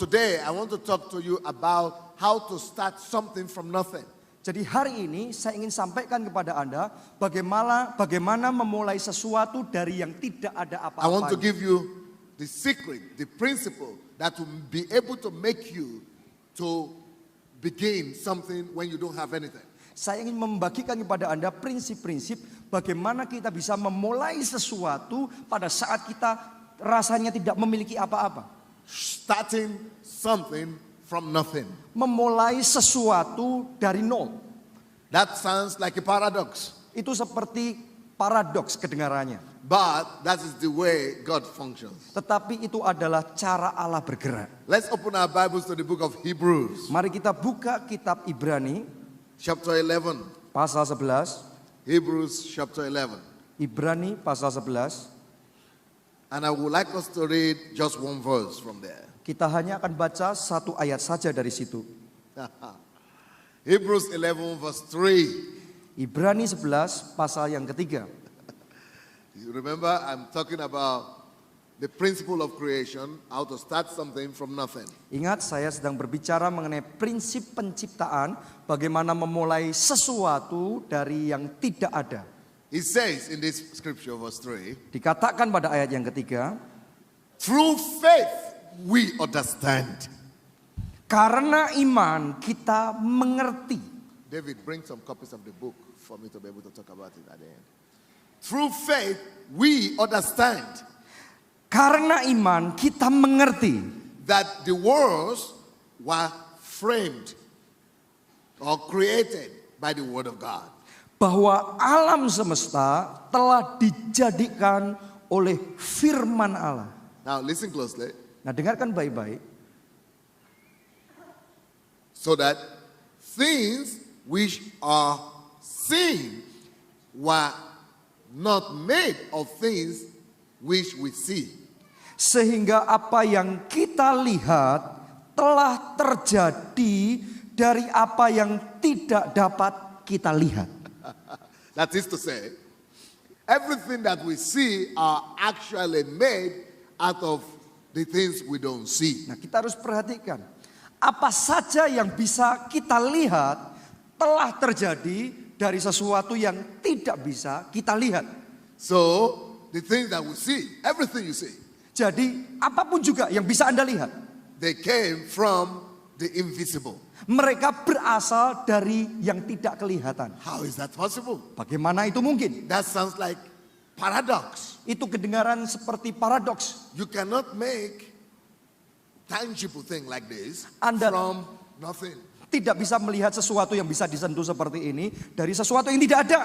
Today, I want to talk to you about how to start something from nothing. Jadi hari ini saya ingin sampaikan kepada Anda bagaimana memulai sesuatu dari yang tidak ada I want to apa-apa. give you the secret, the principle that will be able to make you to begin something when you don't have anything. Saya ingin membagikan kepada Anda prinsip-prinsip bagaimana kita bisa memulai sesuatu pada saat kita rasanya tidak memiliki apa-apa. Starting something from nothing. Memulai sesuatu dari nol. That sounds like a paradox, Itu seperti paradoks kedengarannya. but that is the way God functions. Tetapi itu adalah cara Allah bergerak. Let's open our Bibles to the book of Hebrews, Mari kita buka kitab Ibrani chapter 11. pasal 11. Hebrews chapter 11. Ibrani pasal 11. And I would like us to read just one verse from there. Kita hanya akan baca satu ayat saja dari situ. Hebrews 11 verse 3. Ibrani 11 pasal yang ketiga. You remember, I'm talking about the principle of creation, how to start something from nothing. Ingat, saya sedang berbicara mengenai prinsip penciptaan, bagaimana memulai sesuatu dari yang tidak ada. It says in this scripture, verse 3, Dikatakan pada ayat yang ketiga, through faith we understand. karena iman kita mengerti. David, bring some copies of the book for me to be able to talk about it at the end. Through faith we understand Karena iman kita mengerti that the worlds were framed or created by the word of God. bahwa alam semesta telah dijadikan oleh firman Allah. Now listen closely. Nah, dengarkan baik-baik. So that things which are seen were not made of things which we see. Sehingga apa yang kita lihat telah terjadi dari apa yang tidak dapat kita lihat. That is to say, everything that we see are actually made out of the things we don't see. Nah, kita harus perhatikan. Apa saja yang bisa kita lihat telah terjadi dari sesuatu yang tidak bisa kita lihat. So, the things that we see, everything you see, Jadi, apapun juga yang bisa Anda lihat, they came from the invisible. mereka berasal dari yang tidak kelihatan. How is that possible? Bagaimana itu mungkin? That sounds like paradox. Itu kedengaran seperti paradoks. You cannot make tangible thing like this Anda- from nothing. Tidak bisa melihat sesuatu yang bisa disentuh seperti ini dari sesuatu yang tidak ada.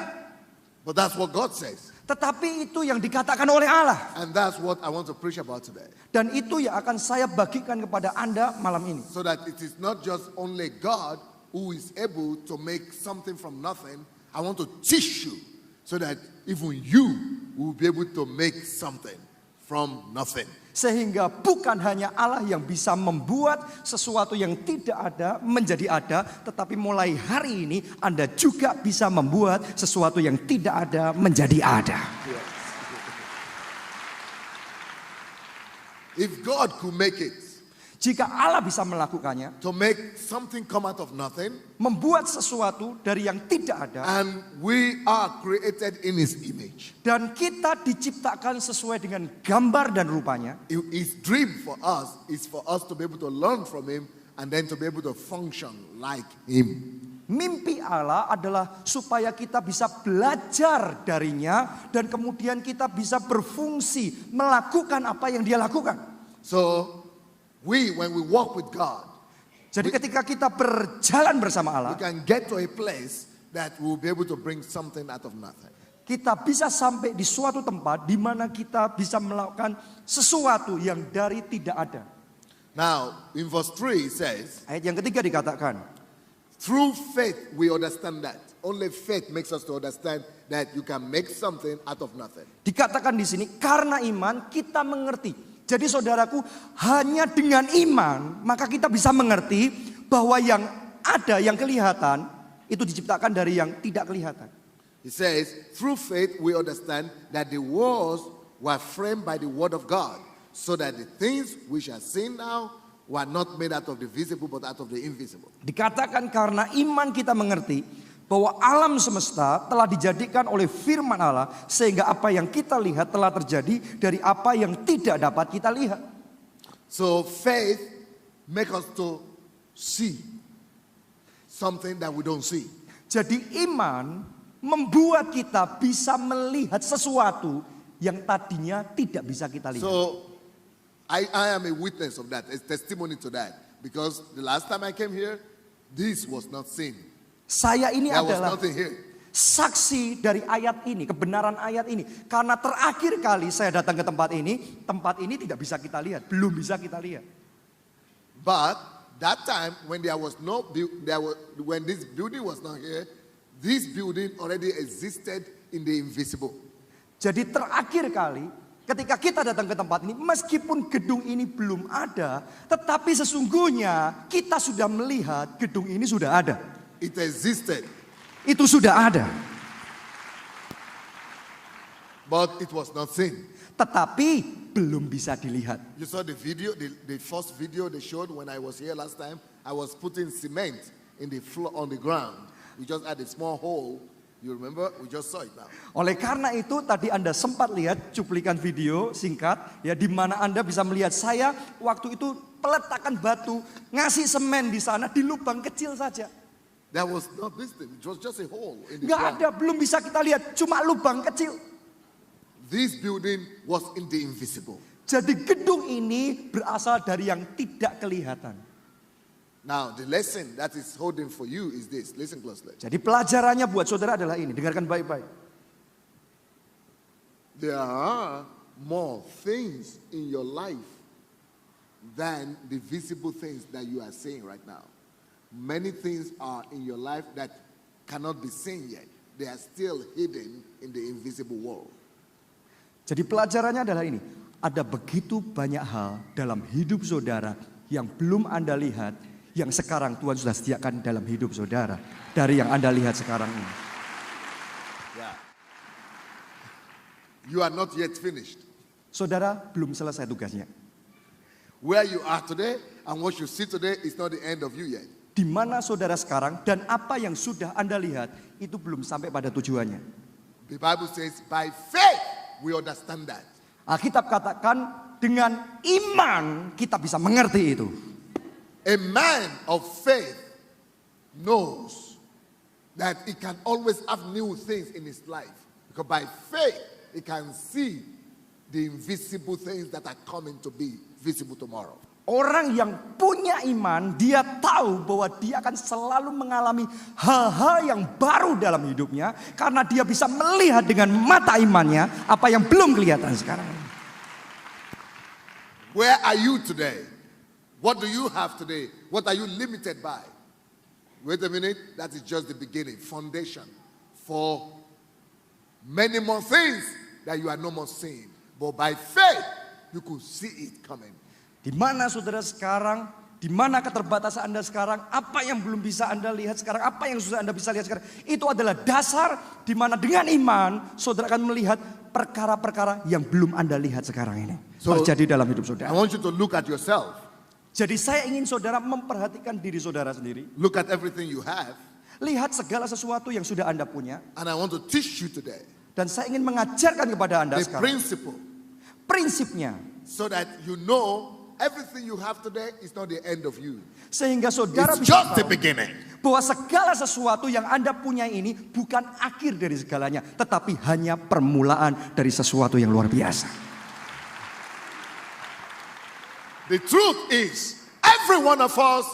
But that's what God says. Tetapi itu yang dikatakan oleh Allah. And that's what I want to preach about today. Dan itu yang akan saya bagikan kepada Anda malam ini. So that it is not just only God who is able to make something from nothing. I want to teach you so that even you will be able to make something from nothing. Sehingga bukan hanya Allah yang bisa membuat sesuatu yang tidak ada menjadi ada. Tetapi mulai hari ini Anda juga bisa membuat sesuatu yang tidak ada menjadi ada. If God could make it, Jika Allah bisa melakukannya, to make something come out of nothing, membuat sesuatu dari yang tidak ada, and we are created in His image. dan kita diciptakan sesuai dengan gambar dan rupanya, His dream for us is for us to be able to learn from Him and then to be able to function like Him. mimpi Allah adalah supaya kita bisa belajar darinya dan kemudian kita bisa berfungsi melakukan apa yang Dia lakukan. So, when we walk with God, Jadi ketika kita berjalan bersama we Allah, can get to a place that we'll be able to bring something out of nothing. kita bisa sampai di suatu tempat di mana kita bisa melakukan sesuatu yang dari tidak ada. Now, in verse 3 it says, Ayat yang ketiga dikatakan, through faith we understand that. Only faith makes us to understand that you can make something out of nothing. dikatakan di sini karena iman kita mengerti. Jadi saudaraku, hanya dengan iman maka kita bisa mengerti bahwa yang ada, yang kelihatan itu diciptakan dari yang tidak kelihatan. It says, through faith we understand that the worlds were framed by the word of God, so that the things which are seen now were not made out of the visible but out of the invisible. Dikatakan karena iman kita mengerti bahwa alam semesta telah dijadikan oleh firman Allah sehingga apa yang kita lihat telah terjadi dari apa yang tidak dapat kita lihat. So faith makes us to see something that we don't see. Jadi iman membuat kita bisa melihat sesuatu yang tadinya tidak bisa kita lihat. So I am a witness of that, a testimony to that. Because the last time I came here, this was not seen. Saya ini There was adalah nothing here. saksi dari ayat ini, kebenaran ayat ini. Karena terakhir kali saya datang ke tempat ini tidak bisa kita lihat, belum bisa kita lihat. But that time when when this building was not here, this building already existed in the invisible. Jadi terakhir kali ketika kita datang ke tempat ini, meskipun gedung ini belum ada, tetapi sesungguhnya kita sudah melihat gedung ini sudah ada. It existed, Itu sudah ada. but it was not seen. Tetapi belum bisa dilihat. You saw the video, the first video they showed when I was here last time. I was putting cement in the floor on the ground. We just had a small hole. You remember? We just saw it now. Oleh karena itu tadi Anda sempat lihat cuplikan video singkat ya di mana Anda bisa melihat saya waktu itu peletakan batu, ngasih semen di sana di lubang kecil saja. That was not this thing. It was just a hole in the Nggak ground. ada, belum bisa kita lihat, cuma lubang kecil. This building was in the invisible. Jadi gedung ini berasal dari yang tidak kelihatan. Now, the lesson that is holding for you is this. Listen closely. Jadi pelajarannya buat saudara adalah ini, dengarkan baik-baik. There are more things in your life than the visible things that you are seeing right now. Many things are in your life that cannot be seen yet. They are still hidden in the invisible world. Jadi pelajarannya adalah ini. Ada begitu banyak hal dalam hidup saudara yang belum Anda lihat, yang sekarang Tuhan sudah sediakan dalam hidup saudara. Dari yang Anda lihat sekarang ini. Yeah. You are not yet finished. Saudara belum selesai tugasnya. Where you are today and what you see today is not the end of you yet. Di mana saudara sekarang dan apa yang sudah Anda lihat itu belum sampai pada tujuannya. The Bible says by faith we understand that. Alkitab katakan dengan iman kita bisa mengerti itu. A man of faith knows that he can always have new things in his life. Because by faith he can see the invisible things that are coming to be visible tomorrow. Orang yang punya iman, dia tahu bahwa dia akan selalu mengalami hal-hal yang baru dalam hidupnya. Karena dia bisa melihat dengan mata imannya apa yang belum kelihatan sekarang. Where are you today? What do you have today? What are you limited by? Wait a minute, that is just the beginning, foundation for many more things that you are no more seeing. But by faith, you could see it coming. Di mana saudara sekarang, di mana keterbatasan Anda sekarang, apa yang belum bisa Anda lihat sekarang, apa yang sudah Anda bisa lihat sekarang, itu adalah dasar di mana dengan iman saudara akan melihat perkara-perkara yang belum Anda lihat sekarang ini terjadi dalam hidup saudara. I want you to look at yourself. Jadi saya ingin saudara memperhatikan diri saudara sendiri. Look at everything you have. Lihat segala sesuatu yang sudah Anda punya. And I want to teach you today Dan saya ingin mengajarkan kepada Anda the sekarang principle prinsipnya. so that you know everything you have today is not the end of you. Sehingga saudara It's bisa just the tahu beginning. bahwa segala sesuatu yang Anda punya ini bukan akhir dari segalanya. Tetapi hanya permulaan dari sesuatu yang luar biasa. The truth is, every one of us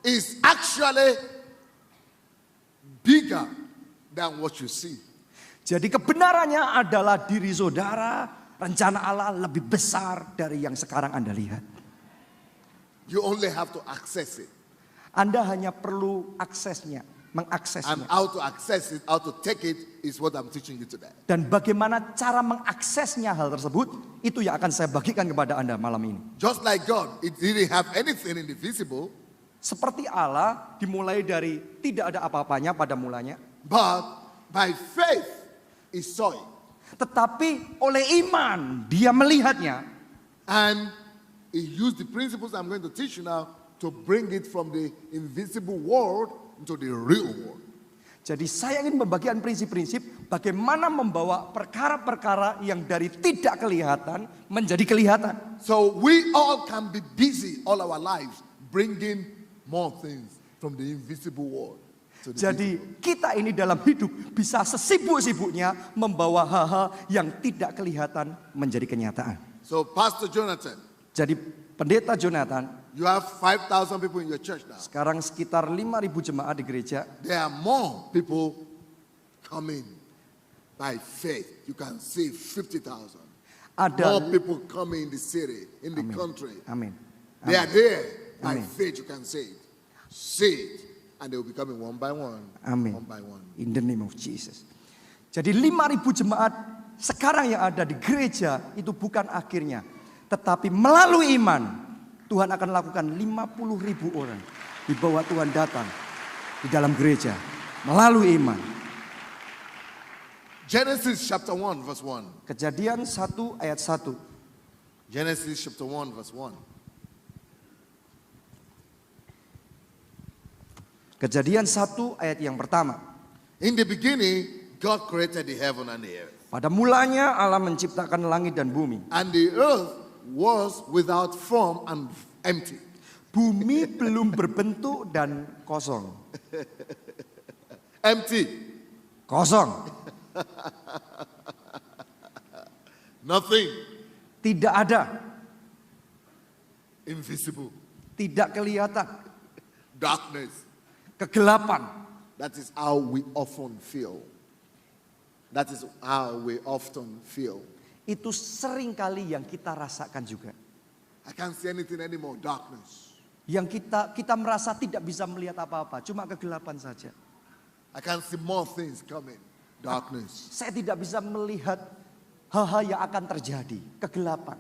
is actually bigger than what you see. Jadi kebenarannya adalah diri saudara, rencana Allah lebih besar dari yang sekarang Anda lihat. You only have to access it. Anda hanya perlu aksesnya, And mengaksesnya. how to access it, how to take it is what I'm teaching you today. Dan bagaimana cara mengaksesnya hal tersebut, itu yang akan saya bagikan kepada Anda malam ini. Just like God, it didn't have anything in the visible, Seperti Allah dimulai dari tidak ada apa-apanya pada mulanya. but by faith he saw it. Tetapi oleh iman dia melihatnya. And He used the principles I'm going to teach you now to bring it from the invisible world into the real world. Jadi saya ingin membagikan prinsip-prinsip bagaimana membawa perkara-perkara yang dari tidak kelihatan menjadi kelihatan. So we all can be busy all our lives bringing more things from the invisible world to the Jadi visible. kita ini dalam hidup bisa sesibuk-sibuknya membawa hal-hal yang tidak kelihatan menjadi kenyataan. So Pastor Jonathan, Jadi pendeta Jonathan, you have 5,000 people in your church now. sekarang sekitar 5.000 jemaat di gereja. There are more people coming by faith. You can see 50,000. Ada More people coming in the city, in the country. Amin. They are there by Amin. faith. You can see it. See it. And they will be coming one by one. Amin. One by one. In the name of Jesus. Jadi 5.000 jemaat sekarang yang ada di gereja itu bukan akhirnya. Tetapi melalui iman Tuhan akan lakukan 50.000 orang di bawah Tuhan datang di dalam gereja melalui iman. Genesis chapter 1 verse 1. Kejadian 1 ayat 1. Genesis chapter 1 verse 1. Kejadian 1 ayat yang pertama. In the beginning, God created the heaven and the earth. Pada mulanya Allah menciptakan langit dan bumi. And the earth was without form and empty. Bumi belum berbentuk dan kosong. Empty. Kosong. Nothing. Tidak ada. Invisible. Tidak kelihatan. Darkness. Kegelapan. That is how we often feel. That is how we often feel. Itu sering kali yang kita rasakan juga. I can't see anything anymore. Darkness. Yang kita merasa tidak bisa melihat apa-apa. Cuma kegelapan saja. I can't see more things coming. Darkness. Saya tidak bisa melihat hal-hal yang akan terjadi. Kegelapan.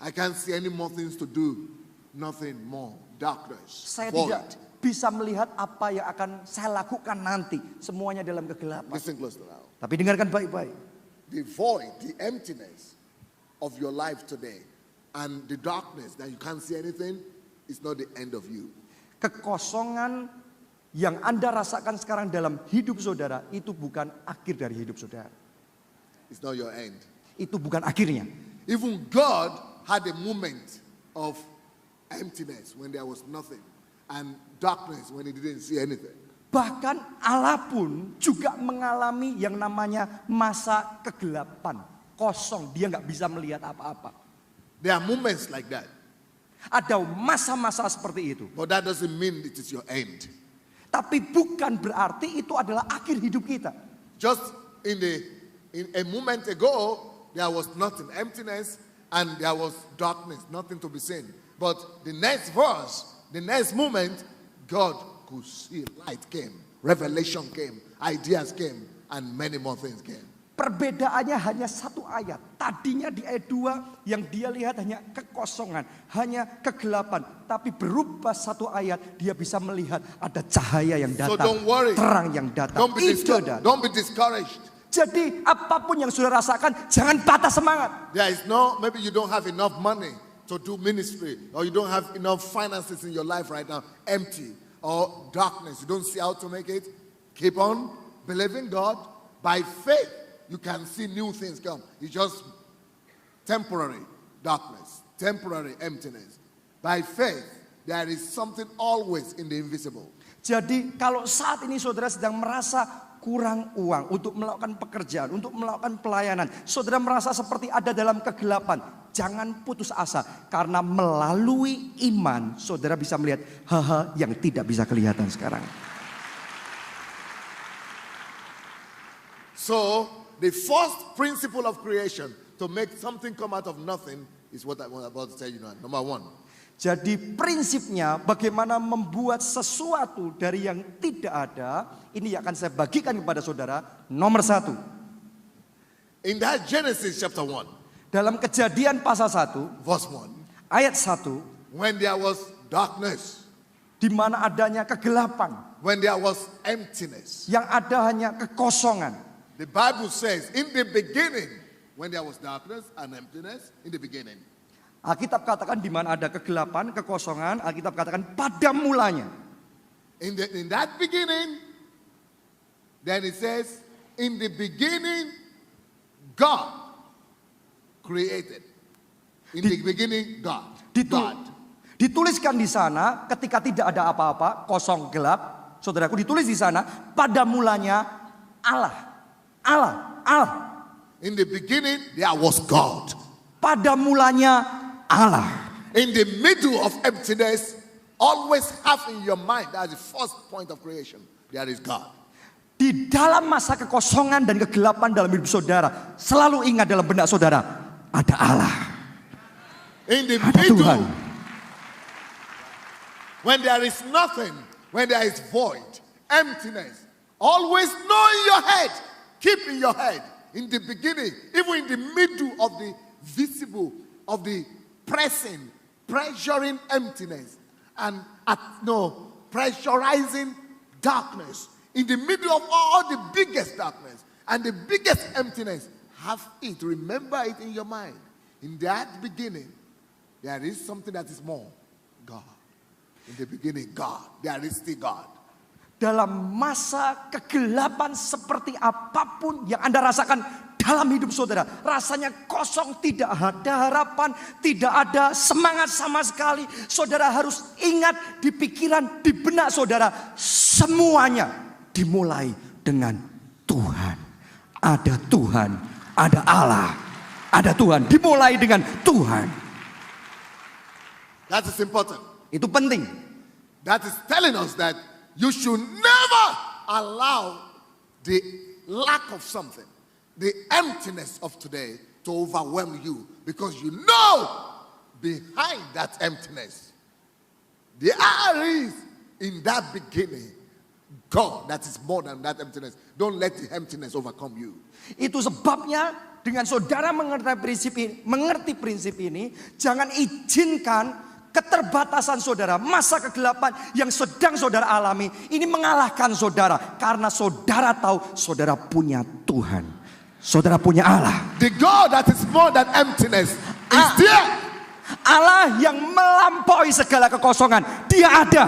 I can't see any more things to do. Nothing more. Darkness. Saya Void. tidak bisa melihat apa yang akan saya lakukan nanti. Semuanya dalam kegelapan. Listen close now. Tapi dengarkan baik-baik. The void, the emptiness of your life today and the darkness that you can't see anything is not the end of you. Kekosongan yang Anda rasakan sekarang dalam hidup saudara itu bukan akhir dari hidup saudara. It's not your end. Itu bukan akhirnya. Even God had a moment of emptiness when there was nothing and darkness when he didn't see anything. Bahkan Allah pun juga mengalami yang namanya masa kegelapan. Kosong, dia nggak bisa melihat apa-apa. There are moments like that. Ada masa-masa seperti itu. But that doesn't mean it is your end. Tapi bukan berarti itu adalah akhir hidup kita. Just in a moment ago, there was nothing, emptiness, and there was darkness, nothing to be seen. But the next verse, the next moment, God could see, light came, revelation came, ideas came, and many more things came. Perbedaannya hanya satu ayat. Tadinya di ayat 2 yang dia lihat hanya kekosongan, hanya kegelapan. Tapi berubah satu ayat dia bisa melihat ada cahaya yang So datang, don't worry. terang yang datang. Don't be, Itu datang. don't be discouraged. Jadi apapun yang sudah rasakan jangan patah semangat. There is no, maybe you don't have enough money to do ministry, or you don't have enough finances in your life right now, empty, or darkness, you don't see how to make it. Keep on believing God. By faith, you can see new things come. It's just temporary darkness, temporary emptiness. By faith, there is something always in the invisible. Jadi kalau saat ini saudara sedang merasa kurang uang untuk melakukan pekerjaan, untuk melakukan pelayanan, saudara merasa seperti ada dalam kegelapan, jangan putus asa. Karena melalui iman saudara bisa melihat hal-hal yang tidak bisa kelihatan sekarang. So, the first principle of creation to make something come out of nothing is what I'm about to tell you now. Number one. Jadi prinsipnya bagaimana membuat sesuatu dari yang tidak ada, ini yang akan saya bagikan kepada saudara. Nomor 1. In that Genesis chapter 1, Dalam Kejadian pasal 1, verse 1, ayat 1, when there was darkness, di mana adanya kegelapan, when there was emptiness, yang ada hanya kekosongan. the Bible says, in the beginning, when there was darkness and emptiness, in the beginning, Alkitab katakan di mana ada kegelapan, kekosongan, Alkitab katakan pada mulanya. In that beginning, then it says, in the beginning, God created. In the beginning, God. God. Dituliskan di sana ketika tidak ada apa-apa, kosong gelap. Saudaraku, ditulis di sana pada mulanya Allah. In the beginning, there was God. Pada mulanya Allah. In the middle of emptiness, always have in your mind, that's the first point of creation, there is God. Di dalam masa kekosongan dan kegelapan dalam hidup saudara, selalu ingat dalam benak saudara, ada Allah. In the Ada middle, Tuhan. when there is nothing, when there is void, emptiness, always know in your head, keep in your head, in the beginning, even in the middle of the visible, of the pressing, pressuring emptiness, and pressurizing darkness, in the middle of all the biggest darkness and the biggest emptiness, have it, remember it in your mind. In that beginning, there is something that is more, God. In the beginning, God. There is still God. Dalam masa kegelapan seperti apapun yang Anda rasakan dalam hidup saudara, rasanya kosong, tidak ada harapan, tidak ada semangat sama sekali. Saudara harus ingat di pikiran, di benak saudara, semuanya dimulai dengan Tuhan. Ada Tuhan, ada Allah, ada Tuhan, dimulai dengan Tuhan. That is important. Itu penting. That is telling us that you should never allow the lack of something, the emptiness of today, to overwhelm you, because you know behind that emptiness there is, in that beginning, God that is more than that emptiness. Don't let the emptiness overcome you. Itu sebabnya dengan saudara mengerti prinsip ini, jangan izinkan keterbatasan saudara, masa kegelapan yang sedang saudara alami ini mengalahkan saudara, karena saudara tahu saudara punya Tuhan, saudara punya Allah. The God that is more than emptiness is there. Allah yang melampaui segala kekosongan, Dia ada.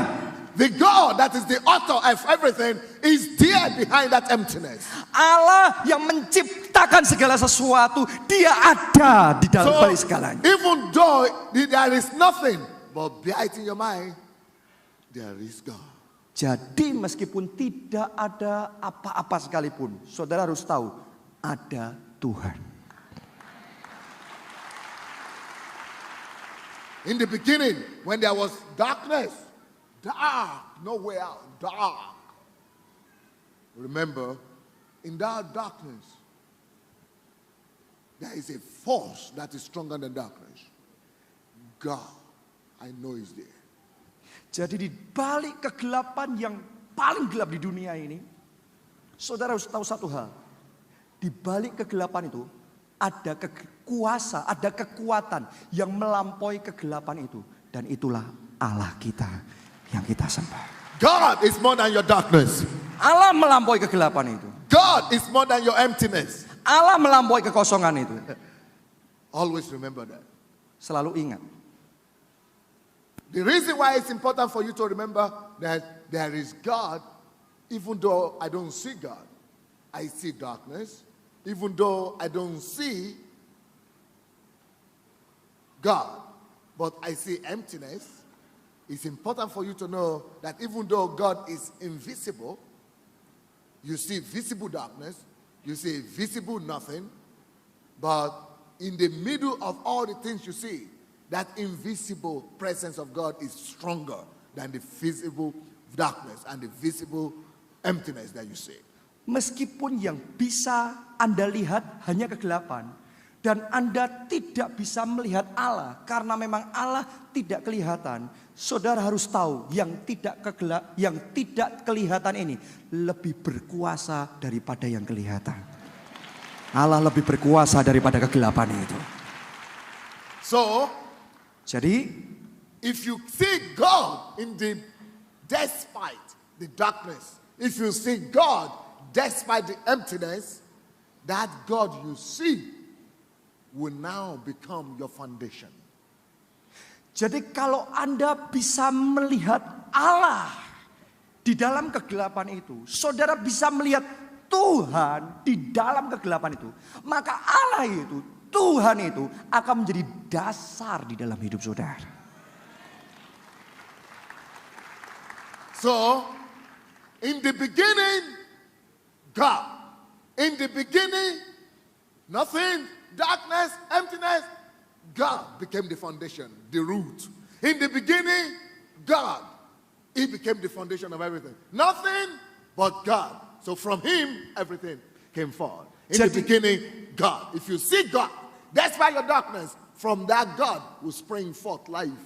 The God that is the author of everything is there behind that emptiness. Allah yang menciptakan segala sesuatu, Dia ada di dalam balik segalanya. Even though there is nothing, but bear it in your mind, there is God. Jadi meskipun tidak ada apa-apa sekalipun, saudara harus tahu ada Tuhan. In the beginning, when there was darkness, dark, no way out, dark. Remember, in that darkness, there is a force that is stronger than darkness. God, I know is there. Jadi di balik kegelapan yang paling gelap di dunia ini, saudara harus tahu satu hal. Di balik kegelapan itu ada kuasa, ada kekuatan yang melampaui kegelapan itu, dan itulah Allah kita yang kita sembah. God is more than your darkness. Allah melampaui kegelapan itu. God is more than your emptiness. Allah melampaui kekosongan itu. Always remember that. Selalu ingat. The reason why it's important for you to remember that there is God, even though I don't see God, I see darkness. Even though I don't see God, but I see emptiness, it's important for you to know that even though God is invisible, you see visible darkness, you see visible nothing, but in the middle of all the things you see, that invisible presence of God is stronger than the visible darkness and the visible emptiness that you see. Meskipun yang bisa Anda lihat hanya kegelapan, dan Anda tidak bisa melihat Allah karena memang Allah tidak kelihatan, saudara harus tahu yang tidak kelihatan ini lebih berkuasa daripada yang kelihatan. Allah lebih berkuasa daripada kegelapan itu. So, jadi if you see God in the despite the darkness, if you see God despite the emptiness, that God you see will now become your foundation. Jadi kalau Anda bisa melihat Allah di dalam kegelapan itu, saudara bisa melihat Tuhan di dalam kegelapan itu, maka Allah itu, Tuhan itu akan menjadi dasar di dalam hidup saudara. So, in the beginning, God. In the beginning, nothing, darkness, emptiness. God became the foundation, the root. In the beginning, God. He became the foundation of everything. Nothing but God. So from him, everything came forth. In the beginning, God. If you see God, despite your darkness, from that God will spring forth life.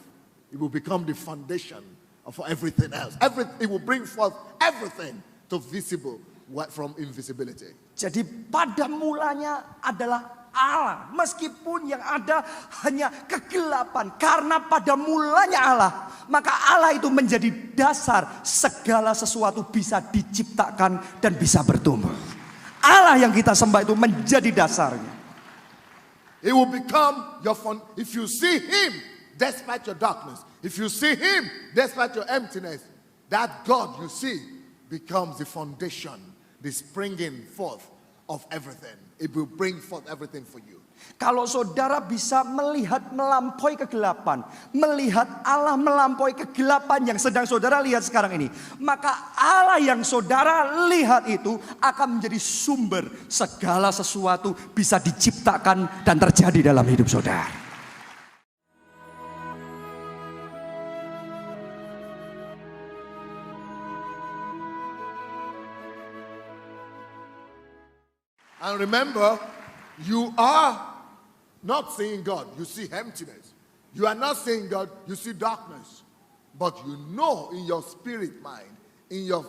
It will become the foundation of everything else. It will bring forth everything to visible from invisibility. Jadi pada mulanya adalah Allah, meskipun yang ada hanya kegelapan, karena pada mulanya Allah, maka Allah itu menjadi dasar segala sesuatu bisa diciptakan dan bisa bertumbuh. Allah yang kita sembah itu menjadi dasarnya. It will become your if you see him despite your darkness, if you see him despite your emptiness, that God you see becomes the foundation, the springing forth of everything. It will bring forth everything for you. Kalau saudara bisa melihat melampaui kegelapan, melihat Allah melampaui kegelapan yang sedang saudara lihat sekarang ini, maka Allah yang saudara lihat itu akan menjadi sumber segala sesuatu bisa diciptakan dan terjadi dalam hidup saudara. And remember, you are not seeing God, you see emptiness. You are not seeing God, you see darkness. But you know in your spirit mind,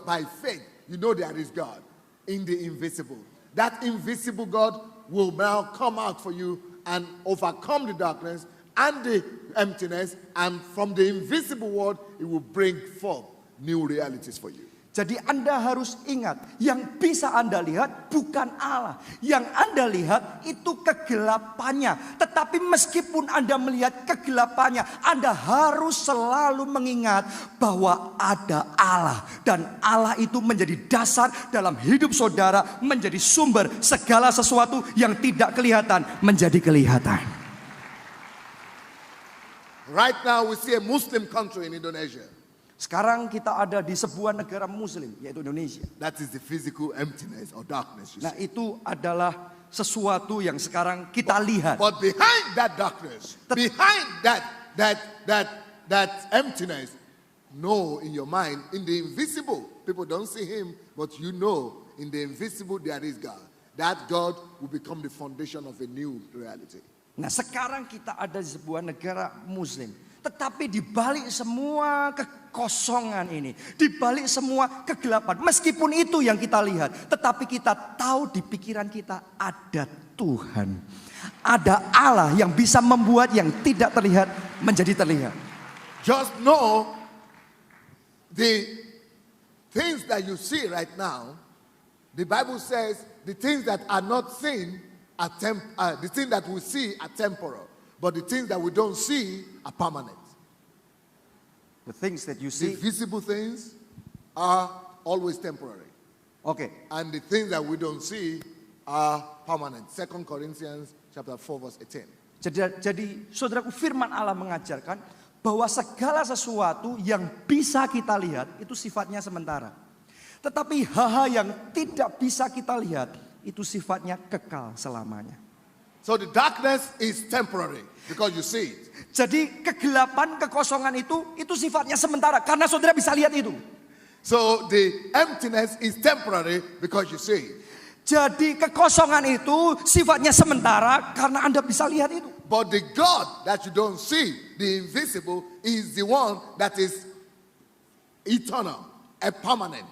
by faith, you know there is God in the invisible. That invisible God will now come out for you and overcome the darkness and the emptiness, and from the invisible world, it will bring forth new realities for you. Jadi Anda harus ingat, yang bisa Anda lihat bukan Allah. Yang Anda lihat itu kegelapannya. Tetapi meskipun Anda melihat kegelapannya, Anda harus selalu mengingat bahwa ada Allah. Dan Allah itu menjadi dasar dalam hidup saudara, menjadi sumber segala sesuatu yang tidak kelihatan menjadi kelihatan. Right now we see a Muslim country in Indonesia. Sekarang kita ada di sebuah negara muslim, yaitu Indonesia. That is the physical emptiness or darkness. Nah, itu adalah sesuatu yang sekarang kita lihat. But behind that darkness, behind that emptiness, know in your mind, in the invisible, people don't see him, but you know in the invisible there is God. That God will become the foundation of a new reality. Nah, sekarang kita ada di sebuah negara muslim. Tetapi di balik semua kekosongan ini, di balik semua kegelapan, meskipun itu yang kita lihat, tetapi kita tahu di pikiran kita ada Tuhan. Ada Allah yang bisa membuat yang tidak terlihat menjadi terlihat. Just know the things that you see right now, the Bible says the things that are not seen are the things that we see are temporal. But the things that we don't see are permanent. The things that you see, the visible things are always temporary. Okay. And the things that we don't see are permanent. 2 Corinthians chapter 4 verse 18. Jadi saudaraku, firman Allah mengajarkan bahwa segala sesuatu yang bisa kita lihat itu sifatnya sementara. Tetapi hal-hal yang tidak bisa kita lihat itu sifatnya kekal selamanya. So the darkness is temporary because you see it. Jadi kegelapan, kekosongan itu sifatnya sementara karena saudara bisa lihat itu. So the emptiness is temporary because you see it. Jadi kekosongan itu sifatnya sementara karena Anda bisa lihat itu. But the God that you don't see, the invisible, is the one that is eternal and permanent.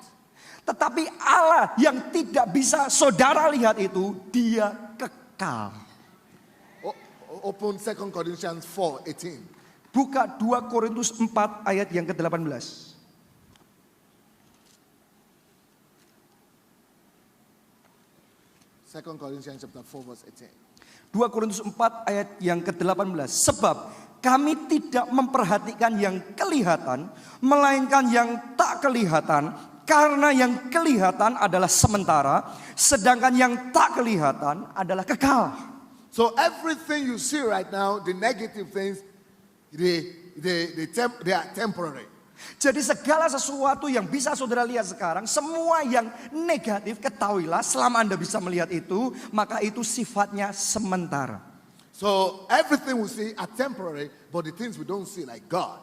Tetapi Allah yang tidak bisa saudara lihat itu, dia kekal. Open 2 Corinthians 4:18. Buka 2 Korintus 4 ayat yang ke-18. 2 Corinthians chapter 4 verse 18. 2 Korintus 4 ayat yang ke-18. Sebab kami tidak memperhatikan yang kelihatan, melainkan yang tak kelihatan. Karena yang kelihatan adalah sementara, sedangkan yang tak kelihatan adalah kekal. So everything you see right now, the negative things, they are temporary. Jadi segala sesuatu yang bisa saudara lihat sekarang, semua yang negatif, ketahuilah selama Anda bisa melihat itu, maka itu sifatnya sementara. So everything we see are temporary, but the things we don't see like God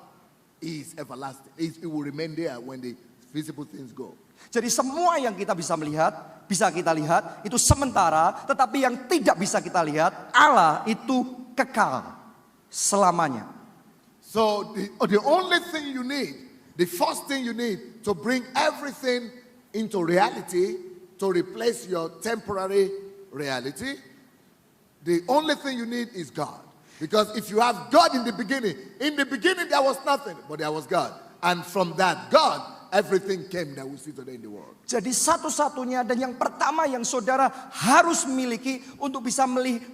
is everlasting. It will remain there when the visible things go. Jadi semua yang kita bisa melihat, bisa kita lihat, itu sementara, tetapi yang tidak bisa kita lihat, Allah itu kekal selamanya. So the only thing you need, the first thing you need to bring everything into reality, to replace your temporary reality, the only thing you need is God. Because if you have God in the beginning there was nothing, but there was God. And from that God, everything came that we see today in the world. Jadi satu-satunya dan yang pertama yang saudara harus miliki untuk bisa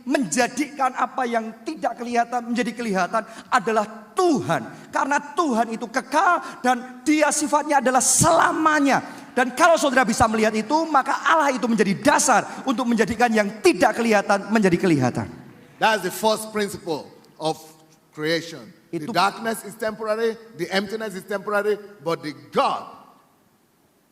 menjadikan apa yang tidak kelihatan menjadi kelihatan adalah Tuhan. Karena Tuhan itu kekal dan Dia sifatnya adalah selamanya. Dan kalau saudara bisa melihat itu, maka Allah itu menjadi dasar untuk menjadikan yang tidak kelihatan menjadi kelihatan. That's the first principle of creation. The darkness is temporary, the emptiness is temporary, but the God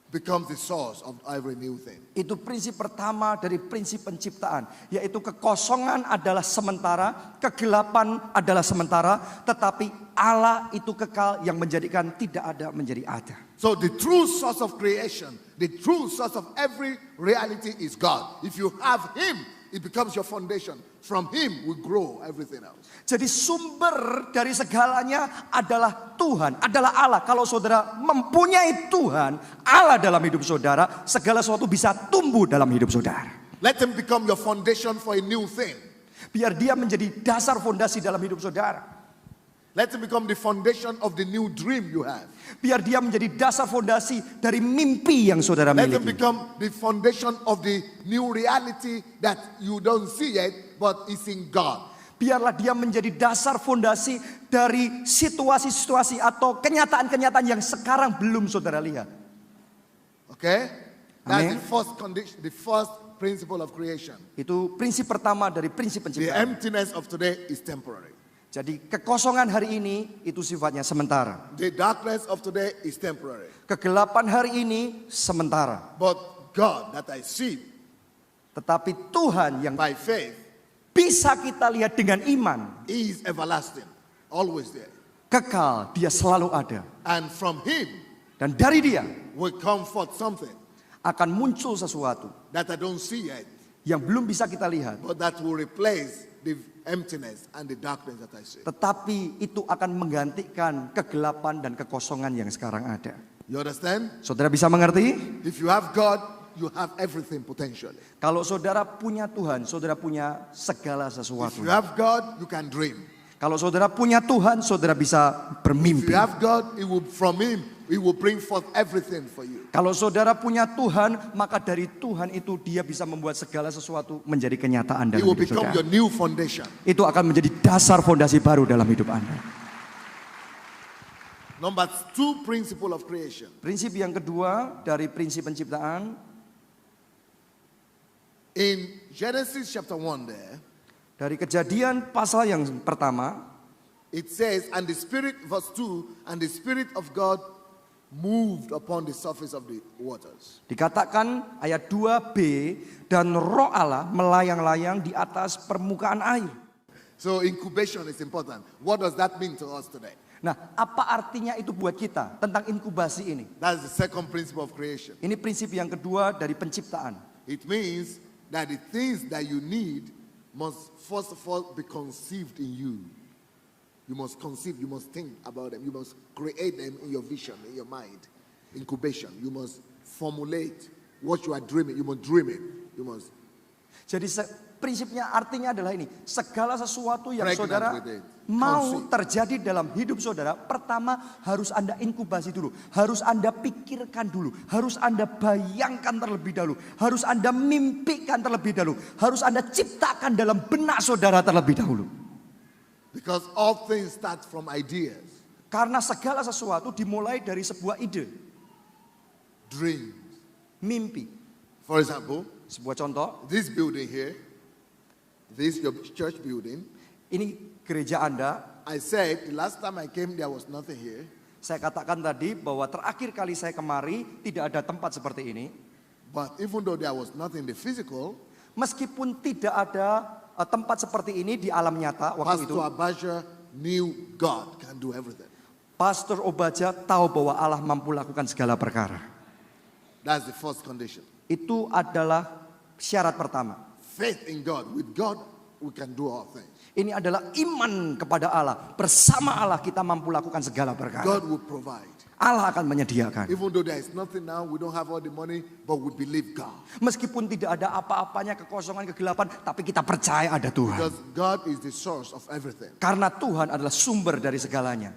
becomes the source of every new thing. Itu prinsip pertama dari prinsip penciptaan, yaitu kekosongan adalah sementara, kegelapan adalah sementara, tetapi Allah itu kekal yang menjadikan tidak ada menjadi ada. So the true source of creation, the true source of every reality is God. If you have Him, it becomes your foundation. From Him will grow everything else. Jadi sumber dari segalanya adalah Tuhan, adalah Allah. Kalau saudara mempunyai Tuhan, Allah dalam hidup saudara, segala sesuatu bisa tumbuh dalam hidup saudara. Let Him become your foundation for a new thing. Biar Dia menjadi dasar fondasi dalam hidup saudara. Let Him become the foundation of the new dream you have. Biar Dia menjadi dasar fondasi dari mimpi yang saudara Let Him miliki. become the foundation of the new reality that you don't see yet, but is in God. Biarlah Dia menjadi dasar fondasi dari situasi-situasi atau kenyataan-kenyataan yang sekarang belum saudara lihat. Okay? That's Amen. the first condition, the first principle of creation. Itu prinsip pertama dari prinsip The penciptaan. emptiness of today is temporary. Jadi kekosongan hari ini itu sifatnya sementara. The darkness of today is temporary. Kegelapan hari ini sementara. But God that I see Tetapi Tuhan yang by faith bisa kita lihat dengan iman, is everlasting, always there. kekal, Dia selalu ada. And from Him Dan dari Dia will come forth something akan muncul sesuatu that I don't see yet, yang belum bisa kita lihat. but that will replace the emptiness and the darkness that I see. Tetapi itu akan menggantikan kegelapan dan kekosongan yang sekarang ada. You understand? Saudara bisa mengerti? If you have God, you have everything potentially. Kalau saudara punya Tuhan, saudara punya segala If sesuatu. you have God, you can dream. Kalau saudara punya Tuhan, saudara bisa If bermimpi. you have God, from Him, He will bring forth everything for you. Kalau saudara punya Tuhan, maka dari Tuhan itu Dia bisa membuat segala sesuatu menjadi kenyataan He dalam will hidup become saudara. your new foundation. Itu akan menjadi dasar fondasi baru dalam hidup Anda. Number 2 principle of creation. Prinsip yang kedua dari prinsip penciptaan, In Genesis chapter 1 there, dari Kejadian pasal yang pertama, it says, and the Spirit, verse 2, and the Spirit of God moved upon the surface of the waters. dikatakan ayat 2b, dan roh Allah melayang-layang di atas permukaan air. So incubation is important. What does that mean to us today? Nah, apa artinya itu buat kita tentang inkubasi ini? That's the second principle of creation. Ini prinsip yang kedua dari penciptaan. It means that the things that you need must first of all be conceived in you. You must conceive, you must think about them, you must create them in your vision, in your mind. Incubation, you must formulate what you are dreaming, you must dream it. You must Jadi prinsipnya artinya adalah ini, segala sesuatu yang Pregnant saudara with it. mau Conceive. terjadi dalam hidup saudara, pertama harus Anda inkubasi dulu, harus Anda pikirkan dulu, harus Anda bayangkan terlebih dahulu, harus Anda mimpikan terlebih dahulu, harus Anda ciptakan dalam benak saudara terlebih dahulu. Because all things start from ideas, Karena segala sesuatu dimulai dari sebuah ide, dreams. mimpi. For example, Sebuah contoh, this building here, this your church building, ini gereja Anda. I said the last time I came there was nothing here. Saya katakan tadi bahwa terakhir kali saya kemari tidak ada tempat seperti ini. But even though there was nothing in the physical, Meskipun tidak ada tempat seperti ini di alam nyata waktu itu, Pastor Abaja knew God can do everything. Pastor Obaja tahu bahwa Allah mampu lakukan segala perkara. That's the first condition. Itu adalah syarat pertama. Faith in God. With God, we can do all things. Ini adalah iman kepada Allah. Bersama Allah kita mampu lakukan segala perkara. God will provide. Allah akan menyediakan. Even though there is nothing now, we don't have all the money, but we believe God. Meskipun tidak ada apa-apanya, kekosongan, kegelapan, tapi kita percaya ada Tuhan. Because God is the source of everything. Karena Tuhan adalah sumber dari segalanya.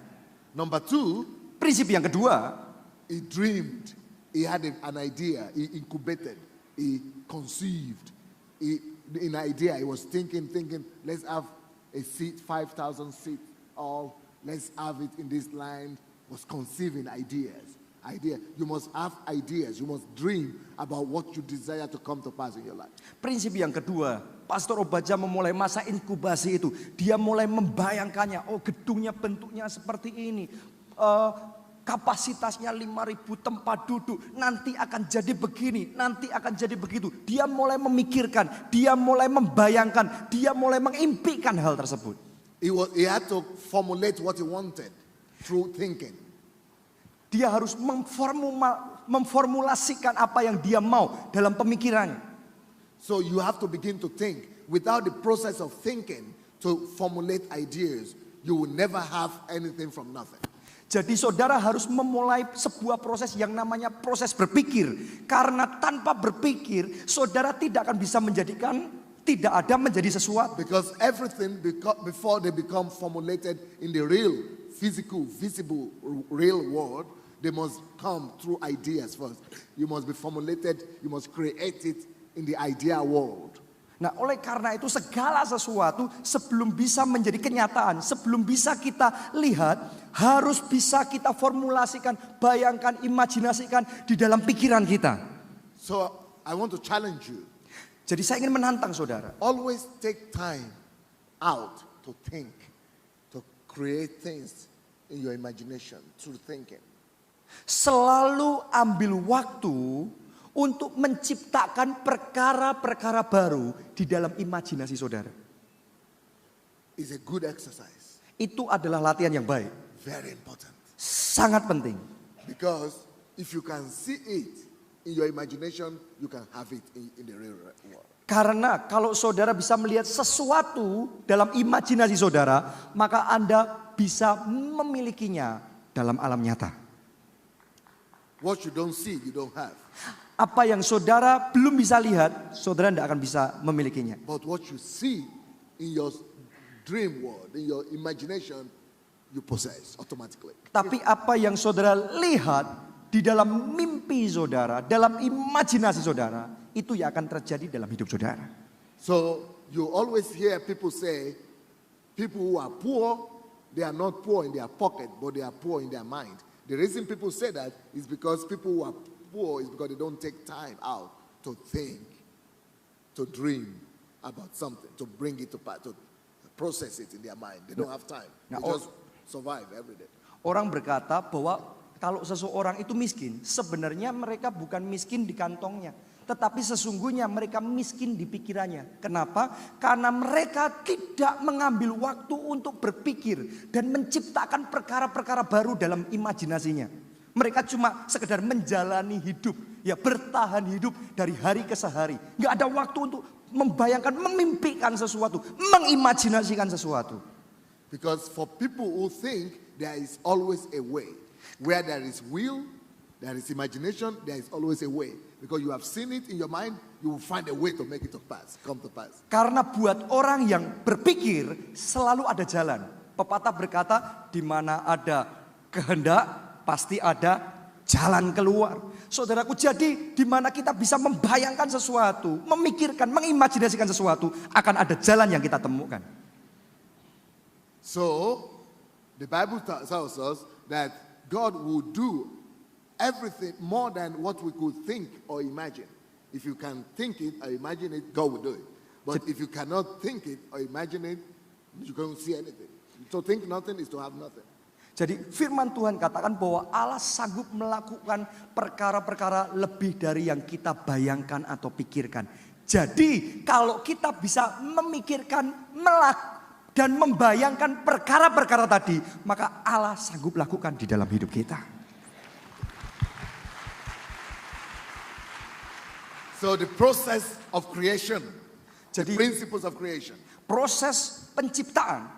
Number two, Prinsip yang kedua, he dreamed. He had an idea. He incubated. He conceived. An idea. He was thinking, let's have a seat, 5,000 seats, all. Let's have it in this line. Was conceiving ideas. You must have ideas. You must dream about what you desire to come to pass in your life. prinsip yang kedua, Pastor Obaja memulai masa inkubasi itu. Dia mulai membayangkannya, oh gedungnya bentuknya seperti ini. Kapasitasnya 5.000 tempat duduk. Nanti akan jadi begini, nanti akan jadi begitu. Dia mulai memikirkan, dia mulai membayangkan, dia mulai mengimpikan hal tersebut. He had to formulate what he wanted through thinking. Dia harus memformulasikan apa yang dia mau dalam pemikirannya. So you have to begin to think. Without the process of thinking to formulate ideas, you will never have anything from nothing. Jadi saudara harus memulai sebuah proses yang namanya proses berpikir. Karena tanpa berpikir, saudara tidak akan bisa menjadikan tidak ada menjadi sesuatu. Because everything, before they become formulated in the real, physical, visible, real world, they must come through ideas first. You must be formulated, you must create it in the idea world. Nah, oleh karena itu segala sesuatu sebelum bisa menjadi kenyataan, sebelum bisa kita lihat, harus bisa kita formulasikan, bayangkan, imajinasikan di dalam pikiran kita. So I want to challenge you. Jadi saya ingin menantang saudara. Always take time out to think, to create things in your imagination through thinking. Selalu ambil waktu untuk menciptakan perkara-perkara baru di dalam imajinasi saudara. It's a good exercise. Itu adalah latihan yang baik. Very important. Sangat penting. Because if you can see it in your imagination, you can have it in the real world. Karena kalau saudara bisa melihat sesuatu dalam imajinasi saudara, maka Anda bisa memilikinya dalam alam nyata. What you don't see, you don't have. Apa yang saudara belum bisa lihat, saudara tidak akan bisa memilikinya. But what you see in your dream world, in your imagination, you possess automatically. Tapi apa yang saudara lihat di dalam mimpi saudara, dalam imajinasi saudara, itu yang akan terjadi dalam hidup saudara. So you always hear people say, people who are poor, they are not poor in their pocket, but they are poor in their mind. The reason people say that is because people who are poor is because they don't take time out to think, to dream about something, to bring it to pass, to process it in their mind. They don't have time. They just survive every day. Orang berkata bahwa kalau seseorang itu miskin, sebenarnya mereka bukan miskin di kantongnya, tetapi sesungguhnya mereka miskin di pikirannya. Kenapa? Karena mereka tidak mengambil waktu untuk berpikir dan menciptakan perkara-perkara baru dalam imajinasinya. Mereka cuma sekedar menjalani hidup, ya bertahan hidup dari hari ke sehari. Nggak ada waktu untuk membayangkan, memimpikan sesuatu, mengimajinasikan sesuatu. Because for people who think, there is always a way. Where there is will, there is imagination, there is always a way. Because you have seen it in your mind, you will find a way to make it to pass, come to pass. Karena buat orang yang berpikir selalu ada jalan. Pepatah berkata, di mana ada kehendak, pasti ada jalan keluar. Saudaraku, jadi di mana kita bisa membayangkan sesuatu, memikirkan, mengimajinasikan sesuatu, akan ada jalan yang kita temukan. So, the Bible tells us that God will do everything more than what we could think or imagine. If you can think it or imagine it, God will do it. But if you cannot think it or imagine it, you can't see anything. To think nothing is to have nothing. Jadi firman Tuhan katakan bahwa Allah sanggup melakukan perkara-perkara lebih dari yang kita bayangkan atau pikirkan. Jadi kalau kita bisa memikirkan, dan membayangkan perkara-perkara tadi, maka Allah sanggup lakukan di dalam hidup kita. So the process of creation, the Jadi principles of creation, proses penciptaan,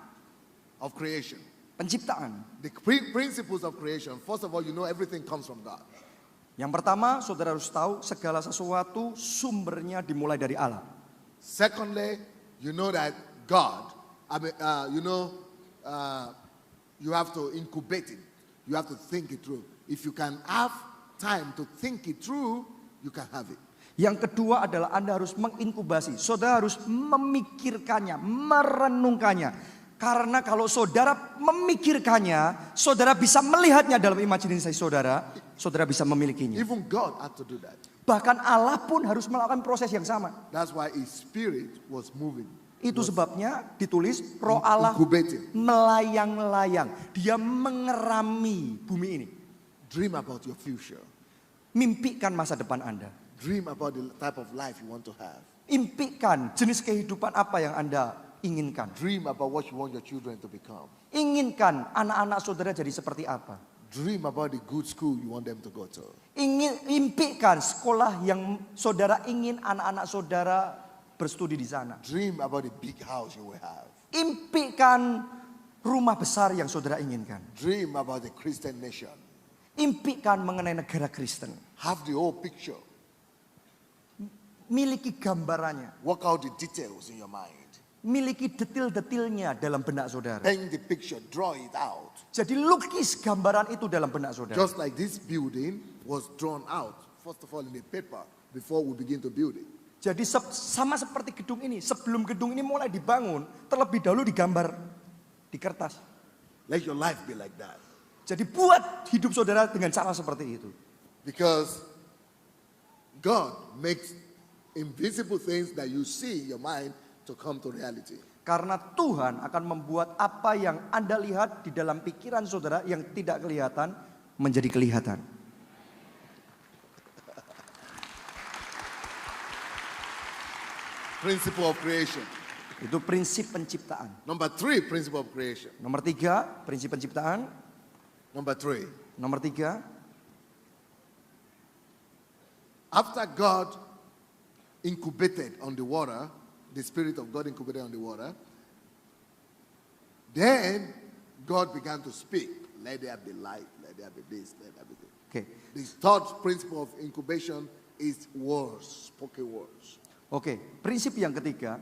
the principles of creation, first of all, you know everything comes from God. Yang pertama, saudara harus tahu segala sesuatu sumbernya dimulai dari Allah. Secondly, you know that God, you have to incubate it. You have to think it through. If you can have time to think it through, you can have it. Yang kedua adalah Anda harus menginkubasi. Saudara harus memikirkannya, merenungkannya. Karena kalau saudara memikirkannya, saudara bisa melihatnya dalam imajinasi saudara, saudara bisa memilikinya. Even God had to do that. Bahkan Allah pun harus melakukan proses yang sama. That's why His Spirit was moving. Itu sebabnya ditulis Roh Allah Incubating. melayang-layang. Dia mengerami bumi ini. Dream about your future. Mimpikan masa depan Anda. Dream about the type of life you want to have. Impikan jenis kehidupan apa yang Anda inginkan. Dream about what you want your children to become. Inginkan anak-anak saudara jadi seperti apa. Dream about the good school you want them to go to. Impikan sekolah yang saudara ingin anak-anak saudara berstudi di sana. Dream about the big house you will have. Impikan rumah besar yang saudara inginkan. Dream about the Christian nation. Impikan mengenai negara Kristen. Have the whole picture. Miliki gambarannya. Work out the details in your mind. Miliki detil-detilnya dalam benak saudara. Paint the picture, draw it out. Jadi lukis gambaran itu dalam benak saudara. Just like this building was drawn out, first of all in the paper, before we begin to build it. Jadi sama seperti gedung ini. Sebelum gedung ini mulai dibangun, terlebih dahulu digambar di kertas. Let your life be like that. Jadi buat hidup saudara dengan cara seperti itu. Because God makes invisible things that you see in your mind to come to reality. Karena Tuhan akan membuat apa yang Anda lihat di dalam pikiran saudara yang tidak kelihatan menjadi kelihatan. Principle of creation. Itu prinsip penciptaan. Number 3, principle of creation. Nomor 3, prinsip penciptaan. Number 3. Nomor 3, after God incubated on the water, the Spirit of God incubated on the water, then God began to speak. Let there be light, let there be this, let there be this. Oke. The third principle of incubation is words, spoken words. Oke, prinsip yang ketiga,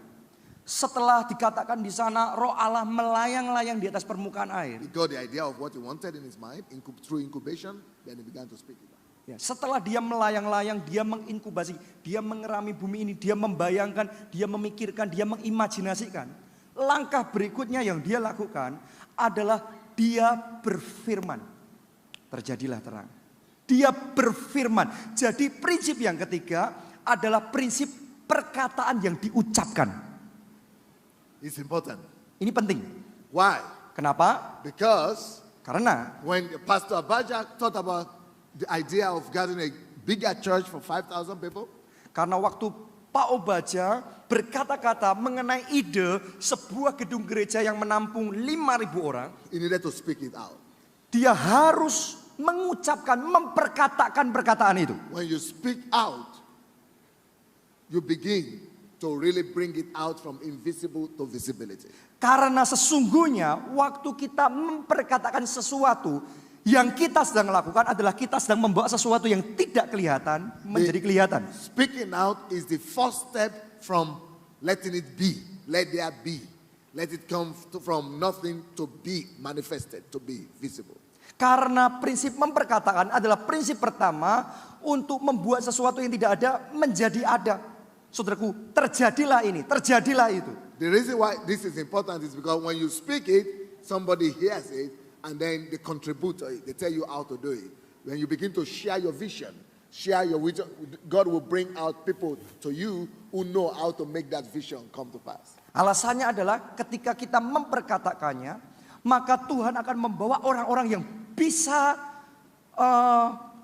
setelah dikatakan di sana Roh Allah melayang-layang di atas permukaan air. He got the idea of what he wanted in his mind through incubation, then he began to speak it. Ya, setelah dia melayang-layang, dia menginkubasi, dia mengerami bumi ini, dia membayangkan, dia memikirkan, dia mengimajinasikan. Langkah berikutnya yang dia lakukan adalah dia berfirman. Terjadilah terang. Dia berfirman. Jadi prinsip yang ketiga adalah prinsip perkataan yang diucapkan. It's important. Ini penting. Why? Kenapa? Because Karena when Pastor Abaja thought about the idea of gathering a bigger church for 5,000 people, karena waktu Pak Obaja berkata-kata mengenai ide sebuah gedung gereja yang menampung 5.000 orang, he needed to speak it out. dia harus mengucapkan, memperkatakan perkataan itu. When you speak out, you begin to really bring it out from invisible to visibility. Karena sesungguhnya waktu kita memperkatakan sesuatu, yang kita sedang lakukan adalah kita sedang membawa sesuatu yang tidak kelihatan menjadi kelihatan. Speaking out is the first step from letting it be. Let there be. Let it come from nothing to be manifested, to be visible. Karena prinsip memperkatakan adalah prinsip pertama untuk membuat sesuatu yang tidak ada menjadi ada. Saudaraku, terjadilah ini, terjadilah itu. The reason why this is important is because when you speak it, somebody hears it and then they contribute to it. They tell you how to do it. When you begin to share your vision, God will bring out people to you who know how to make that vision come to pass. Alasannya adalah ketika kita memperkatakannya, maka Tuhan akan membawa orang-orang yang bisa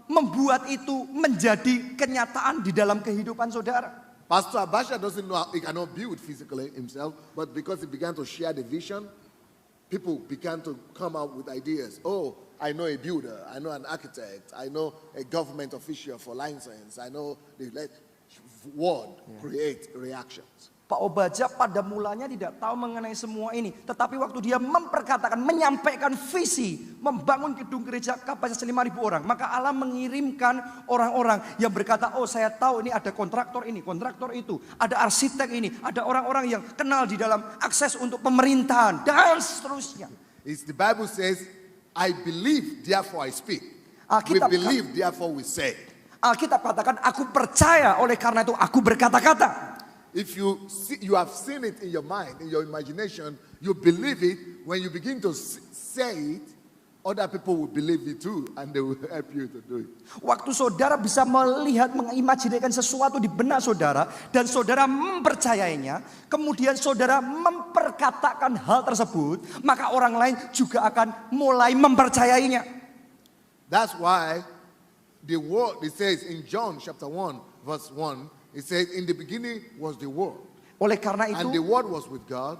membuat itu menjadi kenyataan di dalam kehidupan saudara. Pastor Abasha doesn't know he cannot build physically himself, but because he began to share the vision, people began to come out with ideas. Oh, I know a builder, I know an architect, I know a government official for license, I know the word create reactions. Pak Obaja pada mulanya tidak tahu mengenai semua ini. Tetapi waktu dia memperkatakan, menyampaikan visi, membangun gedung gereja kapasitas 5.000 orang. Maka Allah mengirimkan orang-orang yang berkata, oh saya tahu ini ada kontraktor ini, kontraktor itu. Ada arsitek ini, ada orang-orang yang kenal di dalam akses untuk pemerintahan. Dan seterusnya. The Bible says, I believe, therefore I speak. We believe, therefore we say. Alkitab katakan, aku percaya, oleh karena itu aku berkata-kata. If you have seen it in your mind, in your imagination, you believe it. When you begin to say it, other people will believe it too, and they will help you to do it. Waktu saudara bisa melihat, mengimajinasikan sesuatu di benak saudara, dan saudara mempercayainya, kemudian saudara memperkatakan hal tersebut, maka orang lain juga akan mulai mempercayainya. That's why the word, it says in John chapter 1, verse 1, it says, in the beginning was the Word. Oleh karena itu, and the Word was with God.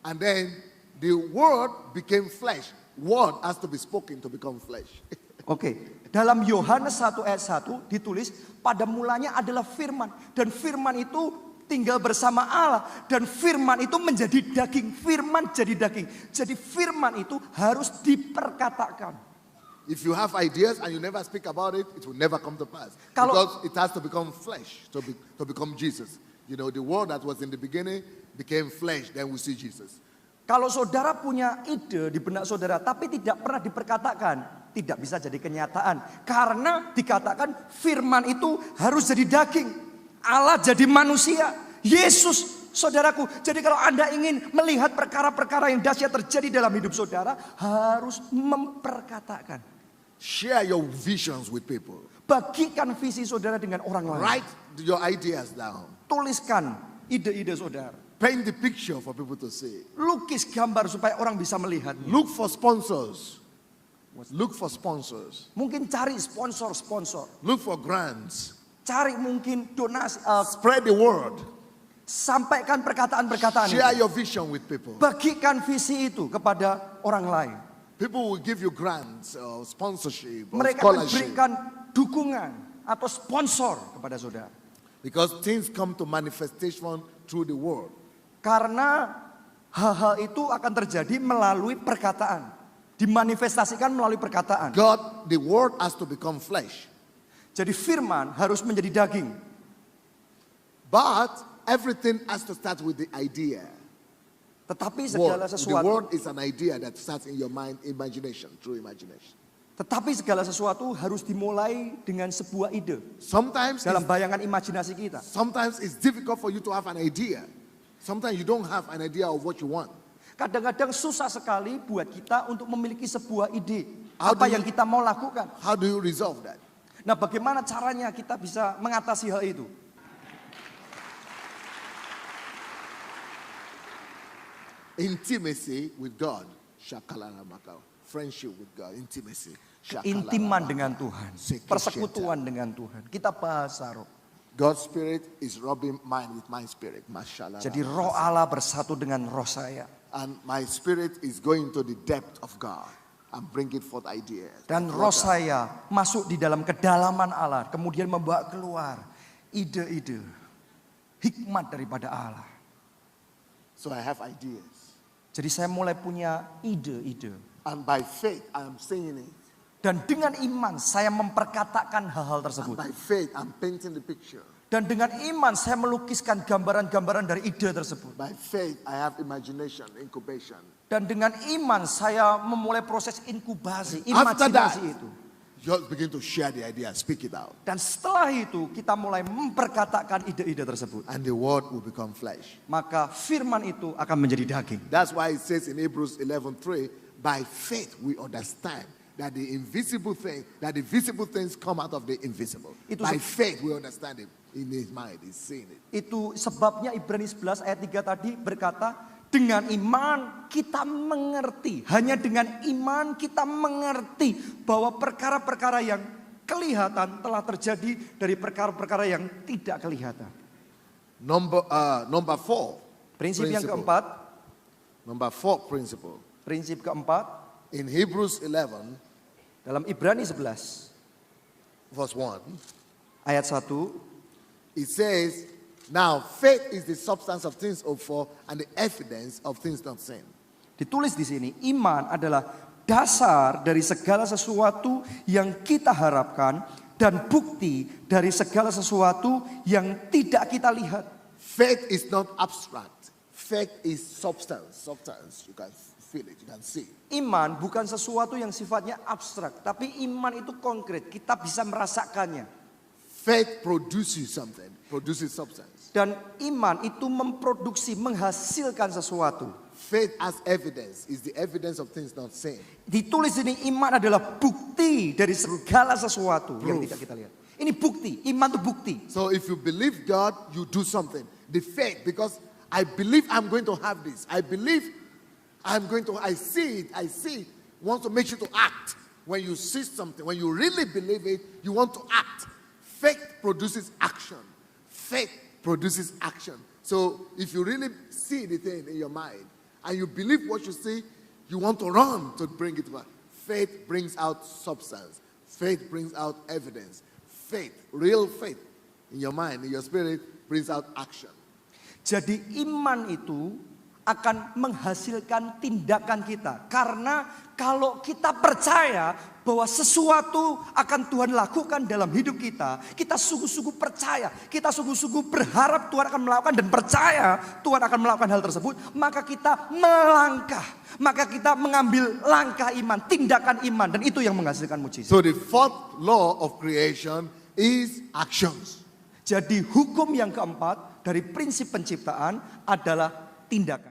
And then the Word became flesh. Word has to be spoken to become flesh. Oke, dalam Yohanes 1 ayat 1 ditulis, pada mulanya adalah firman. Dan firman itu tinggal bersama Allah. Dan firman itu menjadi daging. Firman jadi daging. Jadi firman itu harus diperkatakan. If you have ideas and you never speak about it, it will never come to pass. Because it has to become flesh to become Jesus. You know, the word that was in the beginning became flesh, then we see Jesus. Kalau saudara punya ide di benak saudara, tapi tidak pernah diperkatakan, tidak bisa jadi kenyataan. Karena dikatakan firman itu harus jadi daging. Allah jadi manusia. Yesus, saudaraku. Jadi kalau Anda ingin melihat perkara-perkara yang dahsyat terjadi dalam hidup saudara, harus memperkatakan. Share your visions with people. Bagikan visi saudara dengan orang lain. Write your ideas down. Tuliskan ide-ide saudara. Paint the picture for people to see. Lukis gambar supaya orang bisa melihatnya. Look for sponsors. Look for sponsors. Mungkin cari sponsor. Look for grants. Cari mungkin donasi. Spread the word. Sampaikan perkataan-perkataan. Share your vision with people. Bagikan visi itu kepada orang lain. People will give you grants or sponsorship or mereka scholarship. Memberikan dukungan atau sponsor kepada saudara. Because things come to manifestation through the word. Karena hal-hal itu akan terjadi melalui perkataan. Dimanifestasikan melalui perkataan. God, the word has to become flesh. Jadi firman harus menjadi daging. But everything has to start with the idea. Tetapi segala sesuatu. The word is an idea that starts in your mind, imagination, through imagination. Tetapi segala sesuatu harus dimulai dengan sebuah ide. Sometimes dalam bayangan imajinasi kita. Sometimes it's difficult for you to have an idea. Sometimes you don't have an idea of what you want. Kadang-kadang susah sekali buat kita untuk memiliki sebuah ide. Apa yang kita mau lakukan. How do you resolve that? Nah, bagaimana caranya kita bisa mengatasi hal itu? Intimacy with God. Friendship with God. Intimacy. Intiman dengan Tuhan. Persekutuan dengan Tuhan. Kita bahas roh. God's spirit is rubbing mine with my spirit. Jadi roh Allah bersatu dengan roh saya. And my spirit is going to the depth of God. And bringing forth ideas. Dan roh saya masuk di dalam kedalaman Allah. Kemudian membawa keluar ide-ide. Hikmat daripada Allah. So I have ideas. Jadi saya mulai punya ide-ide. And by faith I am saying it. Dan dengan iman saya memperkatakan hal-hal tersebut. And by faith I'm painting the picture. Dan dengan iman saya melukiskan gambaran-gambaran dari ide tersebut. By faith I have imagination, incubation. Dan dengan iman saya memulai proses inkubasi, imajinasi itu. Just begin to share the idea, speak it out. Dan setelah itu kita mulai memperkatakan ide-ide tersebut. And the word will become flesh. Maka firman itu akan menjadi daging. That's why it says in Hebrews 11:3, by faith we understand that the visible things come out of the invisible. By faith we understand it. In his mind, he's seeing it. Itu sebabnya Ibrani 11 ayat 3 tadi berkata, dengan iman kita mengerti. Hanya dengan iman kita mengerti bahwa perkara-perkara yang kelihatan telah terjadi dari perkara-perkara yang tidak kelihatan. Number 4. Prinsip yang keempat. Number 4 principle. Prinsip keempat. In Hebrews 11. Dalam Ibrani 11. Verse 1. Ayat 1. It says, now faith is the substance of things hoped for and the evidence of things not seen. Ditulis di sini, iman adalah dasar dari segala sesuatu yang kita harapkan dan bukti dari segala sesuatu yang tidak kita lihat. Faith is not abstract. Faith is substance. Substance, you can feel it, you can see. Iman bukan sesuatu yang sifatnya abstrak, tapi iman itu konkret, kita bisa merasakannya. Faith produces something, produces substance. Dan iman itu memproduksi, menghasilkan sesuatu. Faith as evidence is the evidence of things not seen. Ditulis ini iman adalah bukti dari segala sesuatu yang tidak kita lihat. Ini bukti, iman itu bukti. So if you believe God, you do something. The faith, because I believe I'm going to have this. I believe I see it. Want to make you to act. When you see something, when you really believe it, you want to act. Faith produces action. Faith produces action. So if you really see the thing in your mind and you believe what you see, you want to run to bring it back. Faith brings out substance. Faith brings out evidence. Faith, real faith in your mind, in your spirit, brings out action. Jadi iman itu akan menghasilkan tindakan kita. Karena kalau kita percaya bahwa sesuatu akan Tuhan lakukan dalam hidup kita, kita sungguh-sungguh percaya, kita sungguh-sungguh berharap Tuhan akan melakukan dan percaya Tuhan akan melakukan hal tersebut, maka kita melangkah, maka kita mengambil langkah iman, tindakan iman, dan itu yang menghasilkan mujizat. So the fourth law of creation is actions. Jadi hukum yang keempat dari prinsip penciptaan adalah tindakan.